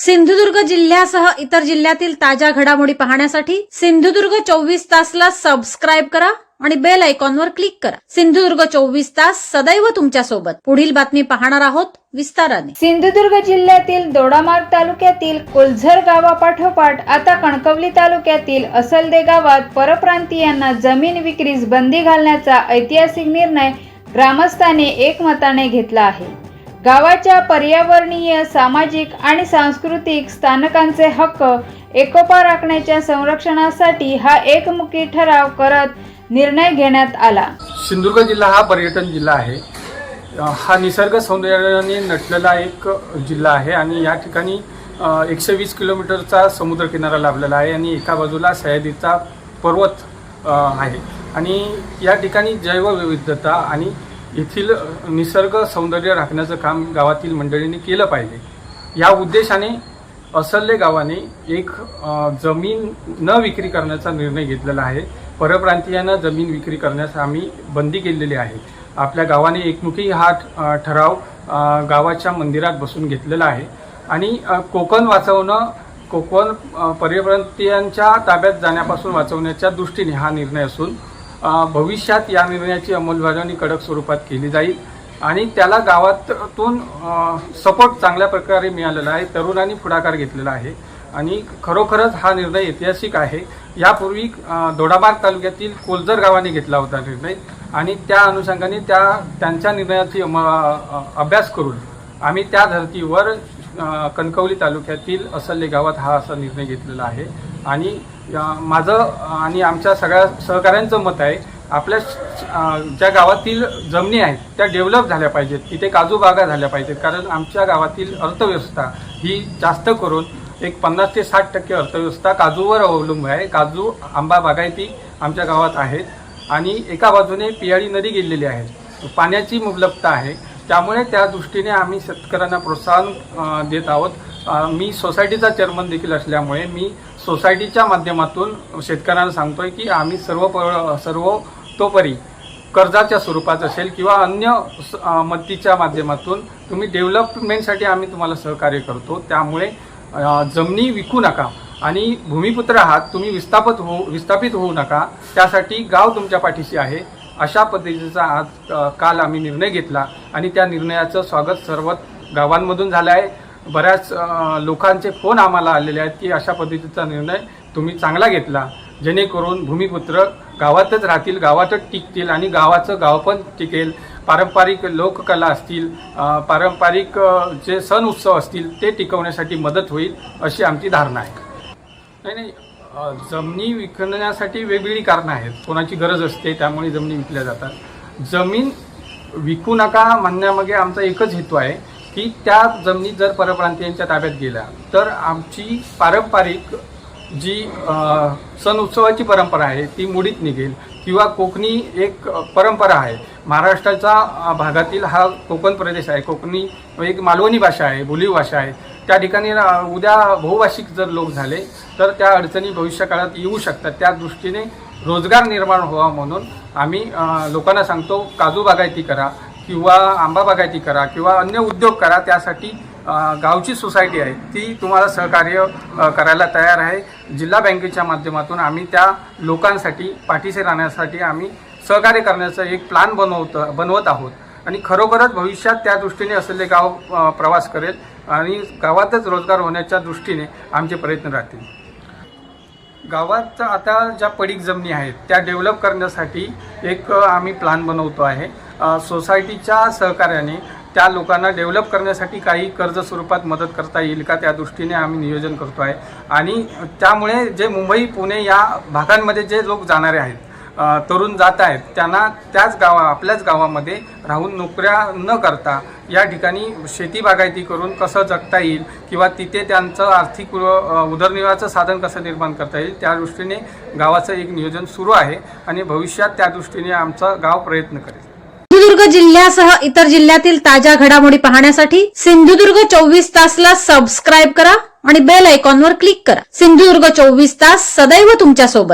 सिंधुदुर्ग जिल्ह्यासह इतर जिल्ह्यातील ताज्या घडामोडी पाहण्यासाठी सिंधुदुर्ग 24 तासला सबस्क्राइब करा आणि बेल आयकॉनवर क्लिक करा। सिंधुदुर्ग 24 तास सदैव तुमच्या सोबत। पुढील बातमी पाहणार आहोत विस्ताराने। सिंधुदुर्ग जिल्ह्यातील दोडामार्ग तालुक्यातील कोलझर गावापाठोपाठ आता कणकवली तालुक्यातील असलदे गावात परप्रांतीयांना जमीन विक्रीस बंदी घालण्याचा ऐतिहासिक निर्णय ग्रामस्थांनी एकमताने घेतला आहे। गावाच्या पर्यावरणीय, सामाजिक आणि सांस्कृतिक स्थानकांचे हक्क एकोपा राखण्याच्या संरक्षणासाठी हा एकमुखी ठराव करत निर्णय घेण्यात आला। सिंधुदुर्ग जिल्हा हा पर्यटन जिल्हा आहे। हा निसर्ग सौंदर्याने नटलेला एक जिल्हा आहे आणि या ठिकाणी 120 किलोमीटरचा समुद्र किनारा लाभलेला आहे आणि एका बाजूला सह्याद्रीचा पर्वत आहे आणि या ठिकाणी जैवविविधता आणि येथील निसर्ग सौंदर्य राखण्याचं काम गावातील मंडळींनी केलं पाहिजे। या उद्देशाने असलदे गावाने एक जमीन न विक्री करण्याचा निर्णय घेतलेला आहे। परप्रांतीयांना जमीन विक्री करण्यास आम्ही बंदी केलेली आहे। आपल्या गावाने एकमुखी हा ठराव गावाच्या मंदिरात बसून घेतलेला आहे आणि कोकण वाचवणं, कोकण परप्रांतीयांच्या ताब्यात जाण्यापासून वाचवण्याच्या दृष्टीने हा निर्णय असून भविष्यात या निर्णयाची अंमलबजावणी कडक स्वरूपात केली जाईल आणि त्याला गावातून सपोर्ट चांगल्या प्रकारे मिळालेला आहे। तरुणांनी पुढाकार घेतलेला आहे आणि खरोखरच हा निर्णय ऐतिहासिक आहे। यापूर्वी दोडामार्ग तालुक्यातील कोलझर गावाने घेतला होता निर्णय आणि त्या अनुषंगाने त्यांच्या निर्णयाची अभ्यास करून आम्ही त्या धर्तीवर कणकवली तालुक्यातील असलदे गावात हा असा निर्णय घेतलेला आहे आणि माझं आणि आमच्या सगळ्या सहकाऱ्यांचं मत आहे, आपल्या ज्या गावातील जमिनी आहेत त्या डेव्हलप झाल्या पाहिजेत, तिथे काजू बागा झाल्या पाहिजेत, कारण आमच्या गावातील अर्थव्यवस्था ही जास्त करून एक 50 ते 60% अर्थव्यवस्था काजूवर अवलंबून आहे। काजू, आंबा बागायती आमच्या गावात आहेत आणि एका बाजूने पियाळी नदी गेलेली आहे, पाण्याची मुबलकता आहे, त्यामुळे त्या दृष्टीने आम्ही शेतकऱ्यांना प्रोत्साहन देत आहोत। मी सोसायटीचा चेअरमन देखील असल्यामुळे मी सोसायटीच्या माध्यमातून शेतकऱ्यांना सांगतोय की आम्ही सर्वतोपरी कर्जाच्या स्वरूपात असेल किंवा अन्य मदतीच्या माध्यमातून तुम्ही डेव्हलपमेंटसाठी आम्ही तुम्हाला सहकार्य करतो। त्यामुळे जमिनी विकू नका आणि भूमिपुत्र आहात तुम्ही विस्थापित होऊ नका, त्यासाठी गाव तुमच्या पाठीशी आहे। अशा पद्धतीचा आज काल आम्ही निर्णय घेतला आणि त्या निर्णयाचं स्वागत सर्व गावांमधून झालं आहे। बऱ्याच लोकांचे फोन आम्हाला आलेले आहेत की अशा पद्धतीचा निर्णय तुम्ही चांगला घेतला, जेणेकरून भूमिपुत्र गावातच राहतील, गावातच टिकतील आणि गावाचं गाव पण टिकेल। पारंपरिक लोककला असतील, पारंपरिक जे सण उत्सव असतील ते टिकवण्यासाठी मदत होईल अशी आमची धारणा आहे। नाही, जमिनी विकण्यासाठी वेगवेगळी कारणं आहेत, कोणाची गरज असते त्यामुळे जमिनी विकल्या जातात। जमीन विकू नका म्हणण्यामागे आमचा एकच हेतू आहे की त्या जमिनी जर परप्रांतीयांच्या ताब्यात गेल्या तर आमची पारंपरिक जी सण उत्सवाची परंपरा आहे ती मुडीत निघेल किंवा कोकणी एक परंपरा आहे। महाराष्ट्राच्या भागातील हा कोकण प्रदेश आहे, कोकणी एक मालवणी भाषा आहे, बोलीव भाषा आहे, त्या ठिकाणी उद्या बहुभाषिक जर लोक झाले तर त्या अडचणी भविष्यकाळात येऊ शकतात। त्या दृष्टीने रोजगार निर्माण व्हावा म्हणून आम्ही लोकांना सांगतो काजू बागायती करा किंवा आंबा बागायती करा किंवा अन्य उद्योग करा, त्यासाठी गावची सोसायटी आहे ती तुम्हाला सहकार्य करायला तयार आहे। जिल्हा बँकेच्या माध्यमातून आम्ही त्या लोकांसाठी पाठीशी राहण्यासाठी आम्ही सहकार्य करण्याचा एक प्लॅन बनवत आहोत आणि खरोखरच भविष्यात त्या दृष्टीने असलेले गाव प्रवास करेल आणि गावातच रोजगार होण्याच्या दृष्टीने आमचे प्रयत्न राहतील। गावात आता ज्या पडीक जमिनी आहेत त्या डेव्हलप करण्यासाठी एक आम्ही प्लॅन बनवतो आहे। सोसायटीच्या सहकार्याने त्या लोकांना डेव्हलप करण्यासाठी काही कर्ज स्वरूपात मदत करता येईल का त्या दृष्टीने आम्ही नियोजन करतो आहे आणि त्यामुळे जे मुंबई, पुणे या भागांमध्ये जे लोक जाणारे आहेत, तरुण जात आहेत, त्यांना आपल्याच गावामध्ये राहून नोकऱ्या न करता या ठिकाणी शेती बागायती करून कसं जगता येईल किंवा तिथे त्यांचं आर्थिक उदरनिर्वाहाचं साधन कसं निर्माण करता येईल त्या दृष्टीने गावाचं एक नियोजन सुरू आहे आणि भविष्यात त्या दृष्टीने आमचं गाव प्रयत्न करेल। सिंधुदुर्ग जिल्ह्यासह इतर जिल्ह्यातील ताज्या घडामोडी पाहण्यासाठी सिंधुदुर्ग 24 तासला सबस्क्राइब करा आणि बेल आयकॉनवर क्लिक करा। सिंधुदुर्ग 24 तास सदैव तुमच्या सोबत।